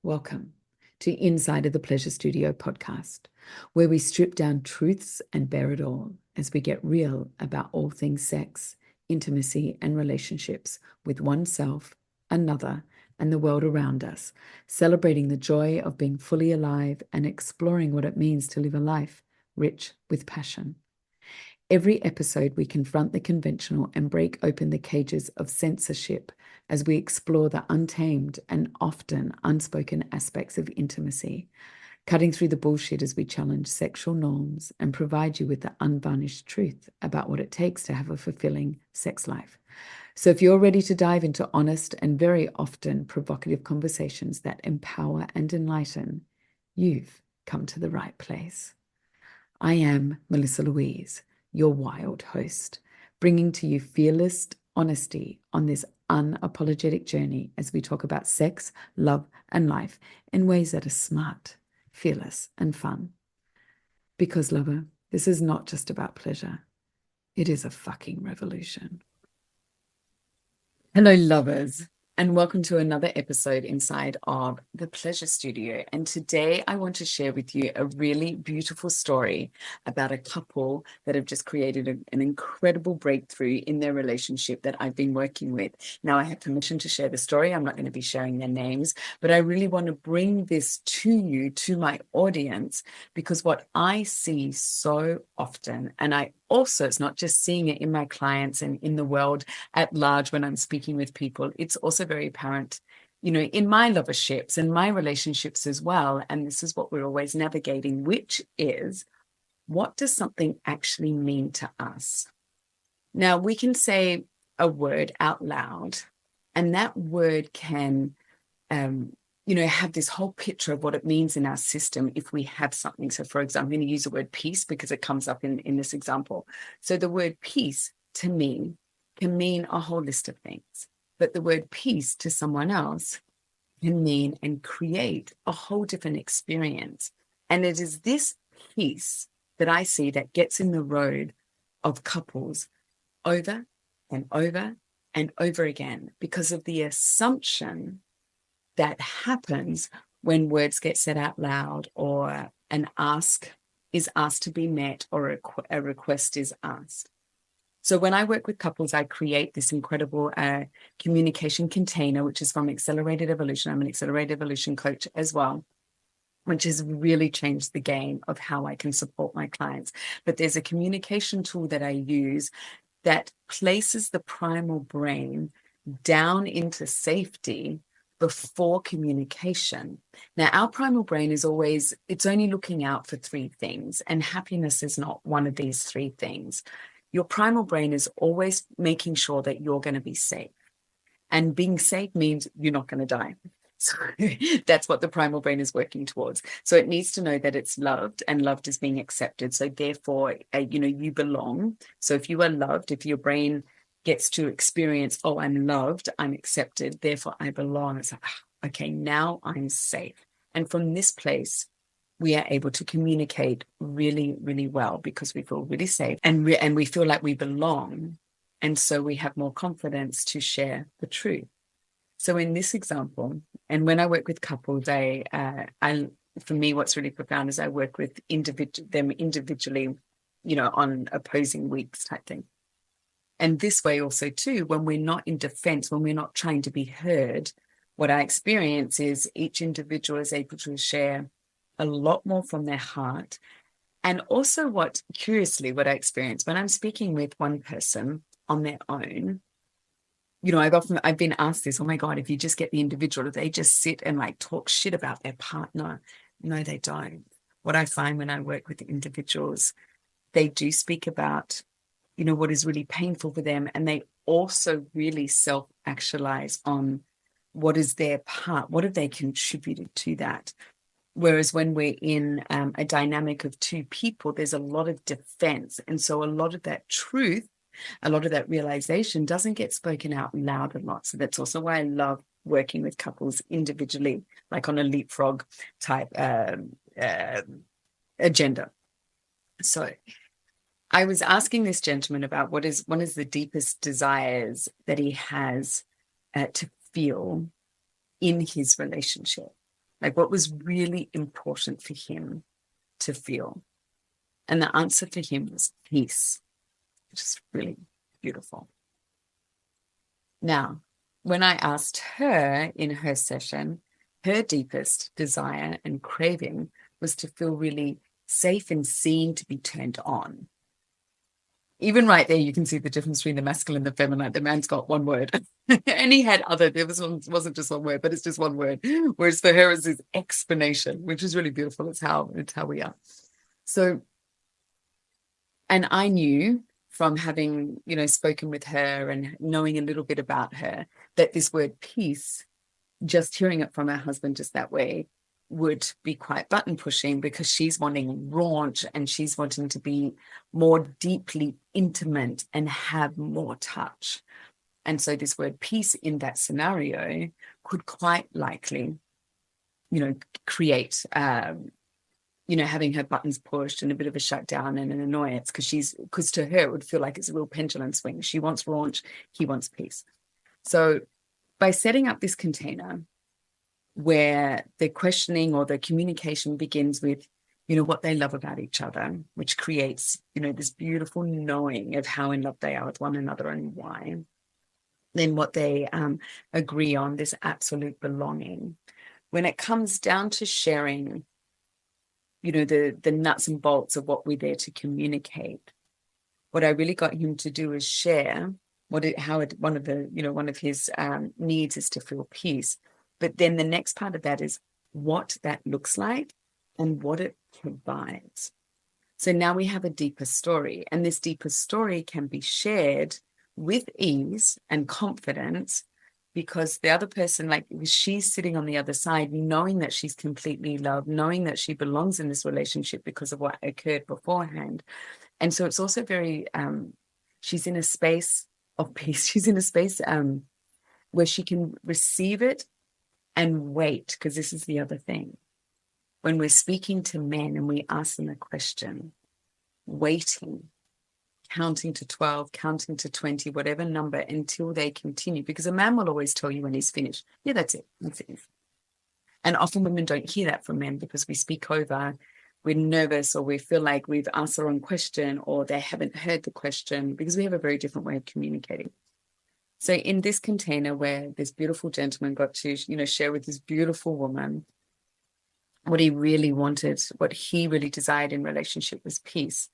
Welcome to Inside of the Pleasure Studio podcast, where we strip down truths and bear it all as we get real about all things sex, intimacy, and relationships with oneself, another, and the world around us, celebrating the joy of being fully alive and exploring what it means to live a life rich with passion. Every episode, we confront the conventional and break open the cages of censorship as we explore the untamed and often unspoken aspects of intimacy, cutting through the bullshit as we challenge sexual norms and provide you with the unvarnished truth about what it takes to have a fulfilling sex life. So if you're ready to dive into honest and very often provocative conversations that empower and enlighten, you've come to the right place. I am Melissa Louise, your wild host, bringing to you fearless honesty on this unapologetic journey as we talk about sex, love, and life in ways that are smart, fearless, and fun. Because, lover, this is not just about pleasure. It is a fucking revolution. Hello, lovers, and welcome to another episode inside of the Pleasure Studio. And today I want to share with you a really beautiful story about a couple that have just created an incredible breakthrough in their relationship that I've been working with. Now, I have permission to share the story. I'm not going to be sharing their names, but I really want to bring this to you, to my audience, because what I see so often, and also, it's not just seeing it in my clients and in the world at large when I'm speaking with people, it's also very apparent, in my loverships and my relationships as well. And this is what we're always navigating, which is, what does something actually mean to us? Now, we can say a word out loud, and that word can have this whole picture of what it means in our system if we have something. So, for example, I'm going to use the word peace because it comes up in this example. So the word peace to me can mean a whole list of things, but the word peace to someone else can mean and create a whole different experience. And it is this peace that I see that gets in the road of couples over and over and over again because of the assumption that happens when words get said out loud, or an ask is asked to be met, or a request is asked. So when I work with couples, I create this incredible communication container, which is from Accelerated Evolution. I'm an Accelerated Evolution coach as well, which has really changed the game of how I can support my clients. But there's a communication tool that I use that places the primal brain down into safety before communication. Now, our primal brain is it's only looking out for three things, and happiness is not one of these three things. Your primal brain is always making sure that you're going to be safe. And being safe means you're not going to die. So that's what the primal brain is working towards. So it needs to know that it's loved, and loved is being accepted. So therefore, you belong. So if you are loved, if your brain gets to experience, oh, I'm loved, I'm accepted, therefore I belong. It's like, okay, now I'm safe. And from this place, we are able to communicate really, really well because we feel really safe, and we feel like we belong. And so we have more confidence to share the truth. So in this example, and when I work with couples, for me, what's really profound is I work with them individually, on opposing weeks type thing. And this way also too, when we're not in defense, when we're not trying to be heard, what I experience is each individual is able to share a lot more from their heart. And also curiously, what I experience when I'm speaking with one person on their own, I've been asked this, oh my God, if you just get the individual, they just sit and talk shit about their partner. No, they don't. What I find when I work with individuals, they do speak about what is really painful for them. And they also really self-actualize on what is their part, what have they contributed to that. Whereas when we're in a dynamic of two people, there's a lot of defense. And so a lot of that truth, a lot of that realization doesn't get spoken out loud a lot. So that's also why I love working with couples individually, like on a leapfrog type agenda. So I was asking this gentleman about one is the deepest desires that he has to feel in his relationship. Like, what was really important for him to feel? And the answer for him was peace, which is really beautiful. Now, when I asked her in her session, her deepest desire and craving was to feel really safe and seen, to be turned on. Even right there, you can see the difference between the masculine and the feminine. The man's got one word, and he had other. There wasn't just one word, but it's just one word. Whereas for her, it's this explanation, which is really beautiful. It's how we are. So, and I knew from having, spoken with her and knowing a little bit about her, that this word peace, just hearing it from her husband just that way, would be quite button pushing, because she's wanting raunch and she's wanting to be more deeply intimate and have more touch. And so this word peace in that scenario could quite likely, create, having her buttons pushed and a bit of a shutdown and an annoyance, because to her it would feel like it's a real pendulum swing. She wants raunch, he wants peace. So by setting up this container where the questioning or the communication begins with, what they love about each other, which creates, this beautiful knowing of how in love they are with one another and why. Then what they agree on, this absolute belonging. When it comes down to sharing, the nuts and bolts of what we're there to communicate, what I really got him to do is share one of his needs is to feel peace. But then the next part of that is what that looks like and what it provides. So now we have a deeper story, and this deeper story can be shared with ease and confidence, because the other person, like, she's sitting on the other side, knowing that she's completely loved, knowing that she belongs in this relationship because of what occurred beforehand. And so it's also very, she's in a space of peace. She's in a space where she can receive it and wait, because this is the other thing. When we're speaking to men and we ask them a question, waiting, counting to 12, counting to 20, whatever number, until they continue, because a man will always tell you when he's finished. Yeah, that's it. That's it. And often women don't hear that from men because we speak over, we're nervous, or we feel like we've asked the wrong question, or they haven't heard the question, because we have a very different way of communicating. So in this container where this beautiful gentleman got to, share with this beautiful woman what he really wanted, what he really desired in relationship was peace.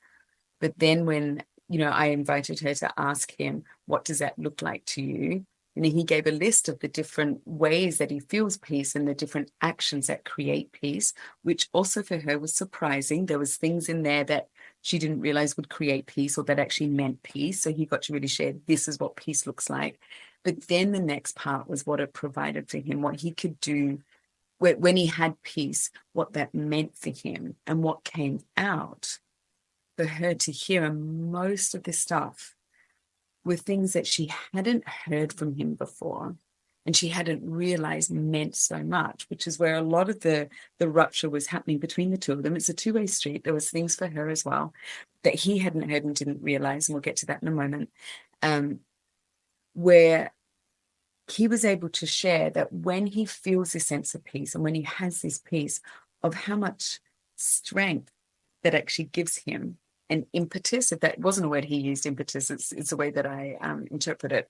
But then when, I invited her to ask him, what does that look like to you? And he gave a list of the different ways that he feels peace and the different actions that create peace, which also for her was surprising. There was things in there that she didn't realize would create peace, or that actually meant peace. So he got to really share, this is what peace looks like. But then the next part was what it provided for him, what he could do when he had peace, what that meant for him, and what came out for her to hear. And most of this stuff were things that she hadn't heard from him before, and she hadn't realized meant so much, which is where a lot of the rupture was happening between the two of them. It's a two-way street. There was things for her as well that he hadn't heard and didn't realize, and we'll get to that in a moment, where he was able to share that when he feels this sense of peace, and when he has this peace, of how much strength that actually gives him an impetus. If that wasn't a word he used, impetus, it's the way that I interpret it,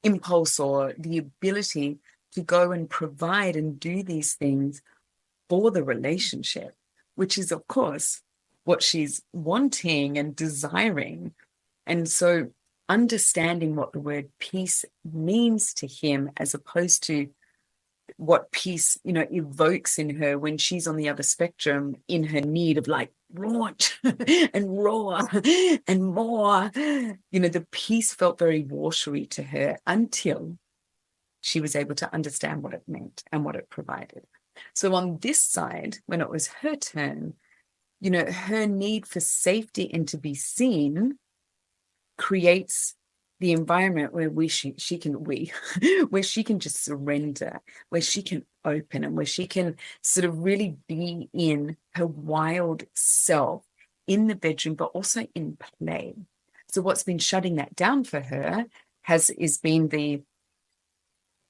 impulse, or the ability to go and provide and do these things for the relationship, which is, of course, what she's wanting and desiring. And so understanding what the word peace means to him, as opposed to what peace, evokes in her when she's on the other spectrum, in her need of like raunch and roar and more. The peace felt very watery to her until she was able to understand what it meant and what it provided. So on this side, when it was her turn, her need for safety and to be seen creates the environment where where she can just surrender, where she can open, and where she can sort of really be in her wild self in the bedroom, but also in play. So what's been shutting that down for her has been the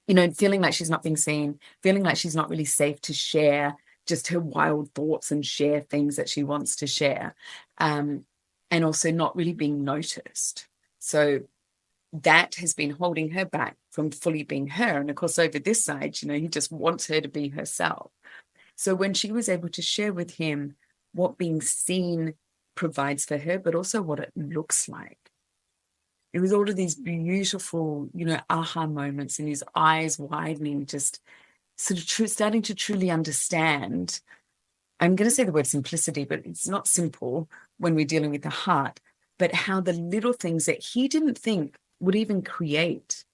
feeling like she's not being seen, feeling like she's not really safe to share just her wild thoughts and share things that she wants to share. And also not really being noticed. So that has been holding her back from fully being her. And of course, over this side, he just wants her to be herself. So when she was able to share with him what being seen provides for her, but also what it looks like, it was all of these beautiful, aha moments and his eyes widening, just sort of starting to truly understand. I'm going to say the word simplicity, but it's not simple when we're dealing with the heart, but how the little things that he didn't think would even create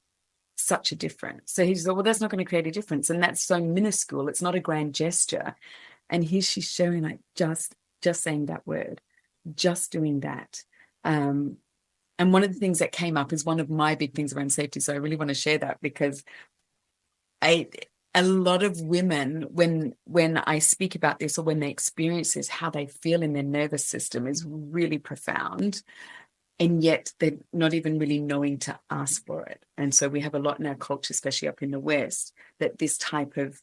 such a difference. So he said, well, that's not going to create a difference. And that's so minuscule. It's not a grand gesture. And here she's showing like just saying that word, just doing that. And one of the things that came up is one of my big things around safety. So I really want to share that because a lot of women, when I speak about this or when they experience this, how they feel in their nervous system is really profound. And yet they're not even really knowing to ask for it. And so we have a lot in our culture, especially up in the West, that this type of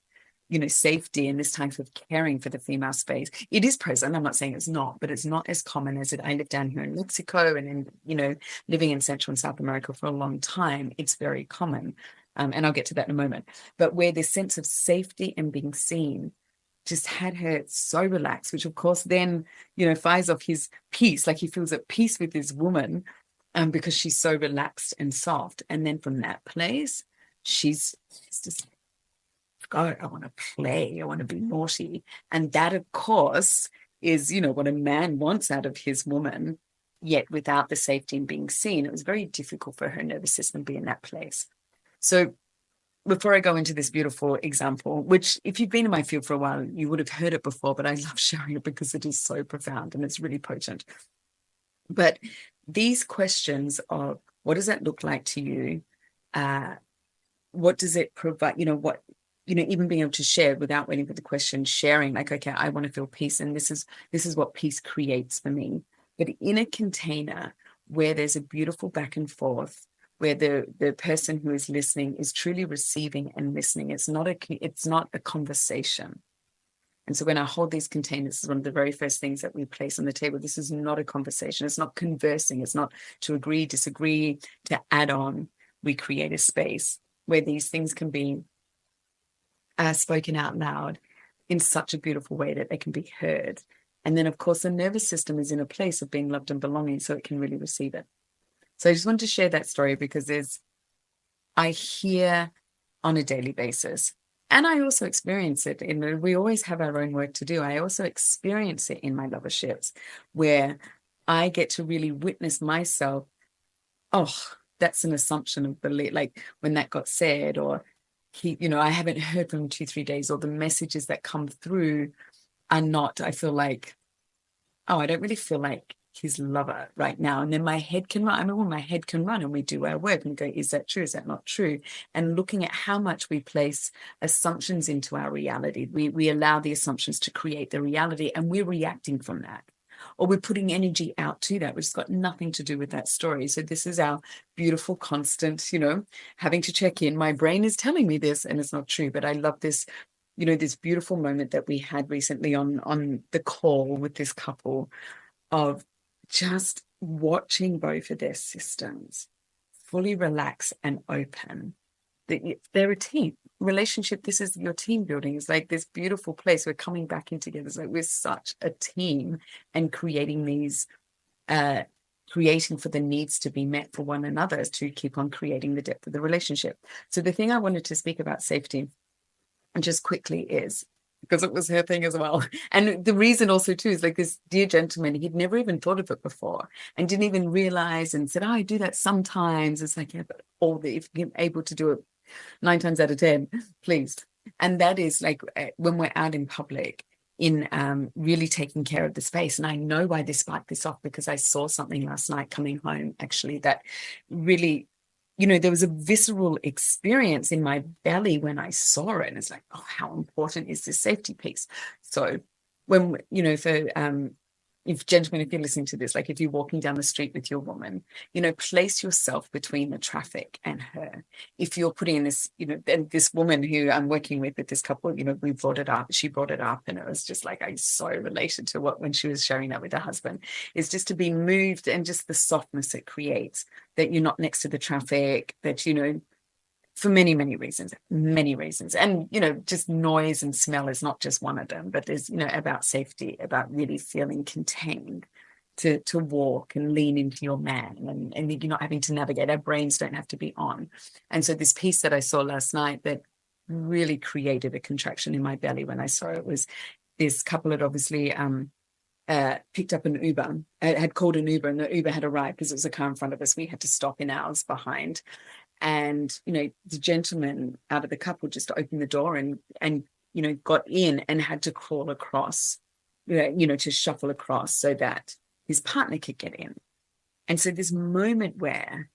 safety and this type of caring for the female space, it is present. I'm not saying it's not, but it's not as common as it. I live down here in Mexico and in, living in Central and South America for a long time, it's very common. And I'll get to that in a moment. But where this sense of safety and being seen just had her so relaxed, which of course then, fires off his peace, like he feels at peace with his woman because she's so relaxed and soft. And then from that place, she's just, God, I want to play. I want to be naughty. And that, of course, is, what a man wants out of his woman, yet without the safety and being seen. It was very difficult for her nervous system to be in that place. So before I go into this beautiful example, which if you've been in my field for a while, you would have heard it before, but I love sharing it because it is so profound and it's really potent. But these questions of what does that look like to you? What does it provide? Even being able to share without waiting for the question, sharing like, okay, I want to feel peace. And this is what peace creates for me. But in a container where there's a beautiful back and forth, where the person who is listening is truly receiving and listening. It's not a conversation. And so when I hold these containers, this is one of the very first things that we place on the table. This is not a conversation. It's not conversing. It's not to agree, disagree, to add on. We create a space where these things can be spoken out loud in such a beautiful way that they can be heard. And then, of course, the nervous system is in a place of being loved and belonging, so it can really receive it. So I just wanted to share that story because I hear on a daily basis, and I also experience it. We always have our own work to do. I also experience it in my loverships where I get to really witness myself. Oh, that's an assumption of belief. Like when that got said, or I haven't heard from him 2-3 days, or the messages that come through are not, I feel like, oh, I don't really feel like his lover right now. And then my head can run. I mean, when my head can run and we do our work and go, is that true? Is that not true? And looking at how much we place assumptions into our reality. We allow the assumptions to create the reality and we're reacting from that. Or we're putting energy out to that, which has got nothing to do with that story. So this is our beautiful constant, having to check in. My brain is telling me this and it's not true. But I love this, this beautiful moment that we had recently on the call with this couple of just watching both of their systems fully relax and open. They're a team relationship. This is your team building. It's like this beautiful place. We're coming back in together. It's like we're such a team and creating these, creating for the needs to be met for one another to keep on creating the depth of the relationship. So the thing I wanted to speak about safety and just quickly is, because it was her thing as well. And the reason also too is like this dear gentleman, he'd never even thought of it before and didn't even realize and said, oh, I do that sometimes. It's like, yeah, but if you're able to do it 9 times out of 10, please. And that is like when we're out in public in really taking care of the space. And I know why they sparked this off because I saw something last night coming home actually that really, there was a visceral experience in my belly when I saw it. And it's like, oh, how important is this safety piece? So when, for if gentlemen, if you're listening to this, like if you're walking down the street with your woman, place yourself between the traffic and her. If you're putting in this, and this woman who I'm working with this couple, we brought it up, she brought it up, and it was just like, I so related to what, when she was sharing that with her husband, is just to be moved, and just the softness it creates, that you're not next to the traffic, that, for many, many reasons. And, just noise and smell is not just one of them, but there's, about safety, about really feeling contained to walk and lean into your man, and you're not having to navigate. Our brains don't have to be on. And so this piece that I saw last night that really created a contraction in my belly when I saw it was this couple had obviously picked up an Uber, had called an Uber, and the Uber had arrived because it was a car in front of us. We had to stop in ours behind. And, the gentleman out of the couple just opened the door and got in and had to crawl across, to shuffle across so that his partner could get in. And so this moment where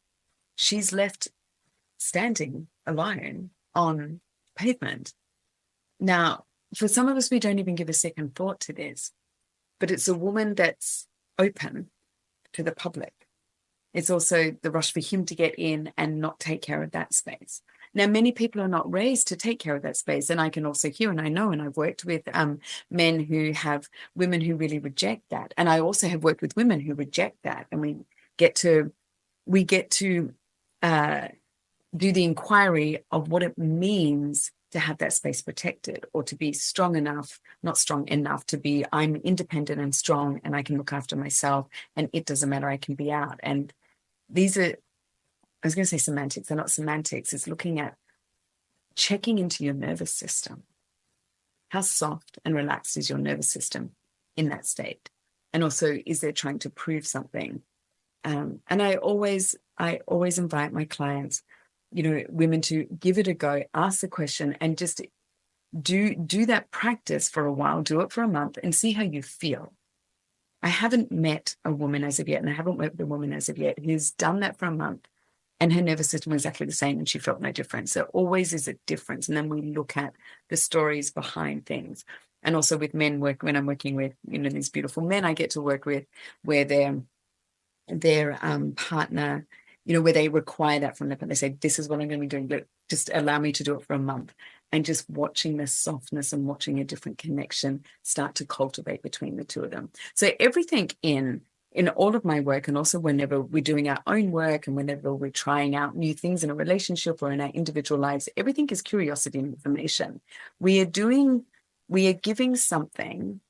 she's left standing alone on pavement. Now, for some of us, we don't even give a second thought to this, but it's a woman that's open to the public. It's also the rush for him to get in and not take care of that space. Now, many people are not raised to take care of that space. And I can also hear, and I know, and I've worked with men who have women who really reject that. And I also have worked with women who reject that. And we get to do the inquiry of what it means to have that space protected, or to be strong enough, not strong enough to be, I'm independent and strong and I can look after myself and it doesn't matter, I can be out. And these are, I was going to say semantics, they're not semantics. It's looking at checking into your nervous system. How soft and relaxed is your nervous system in that state? And also, is there trying to prove something? And I always invite my clients, women, to give it a go, ask the question, and just do that practice for a while, do it for a month and see how you feel. I haven't met a woman as of yet, and I haven't worked with a woman as of yet who's done that for a month and her nervous system was exactly the same and she felt no difference. There always is a difference. And then we look at the stories behind things. And also with men, when I'm working with, these beautiful men I get to work with, where their partner, where they require that from them, and they say, this is what I'm going to be doing, but just allow me to do it for a month. And just watching the softness and watching a different connection start to cultivate between the two of them. So everything in all of my work, and also whenever we're doing our own work and whenever we're trying out new things in a relationship or in our individual lives, everything is curiosity and information. We are giving something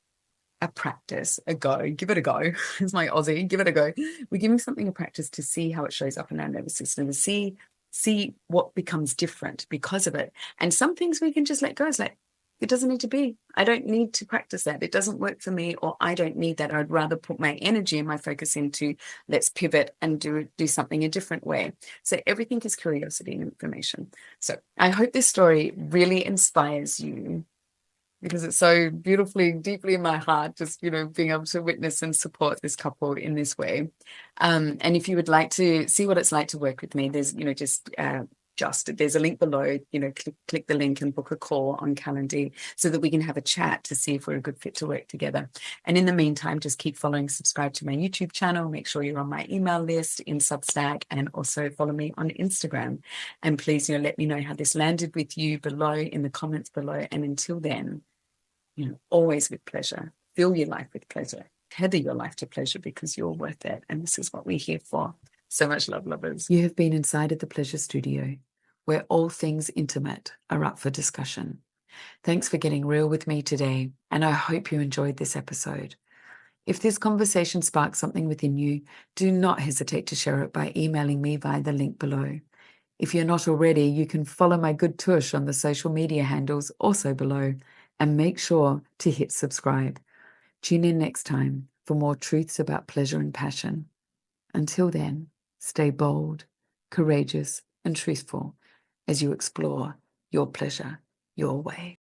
a practice, a go, give it a go. It's my Aussie, give it a go. We're giving something a practice to see how it shows up in our nervous system, to see what becomes different because of it. And some things we can just let go. It's like, it doesn't need to be. I don't need to practice that. It doesn't work for me, or I don't need that. I'd rather put my energy and my focus into, let's pivot and do something a different way. So everything is curiosity and information. So I hope this story really inspires you, because it's so beautifully, deeply in my heart, just, being able to witness and support this couple in this way. And if you would like to see what it's like to work with me, there's, there's a link below, click the link and book a call on Calendly so that we can have a chat to see if we're a good fit to work together. And in the meantime, just keep following, subscribe to my YouTube channel, make sure you're on my email list in Substack, and also follow me on Instagram. And please, let me know how this landed with you below in the comments below. And until then, always with pleasure. Fill your life with pleasure. Tether your life to pleasure, because you're worth it. And this is what we're here for. So much love, lovers. You have been inside of the Pleasure Studio, where all things intimate are up for discussion. Thanks for getting real with me today, and I hope you enjoyed this episode. If this conversation sparked something within you, do not hesitate to share it by emailing me via the link below. If you're not already, you can follow my good tush on the social media handles also below, and make sure to hit subscribe. Tune in next time for more truths about pleasure and passion. Until then, stay bold, courageous, and truthful as you explore your pleasure your way.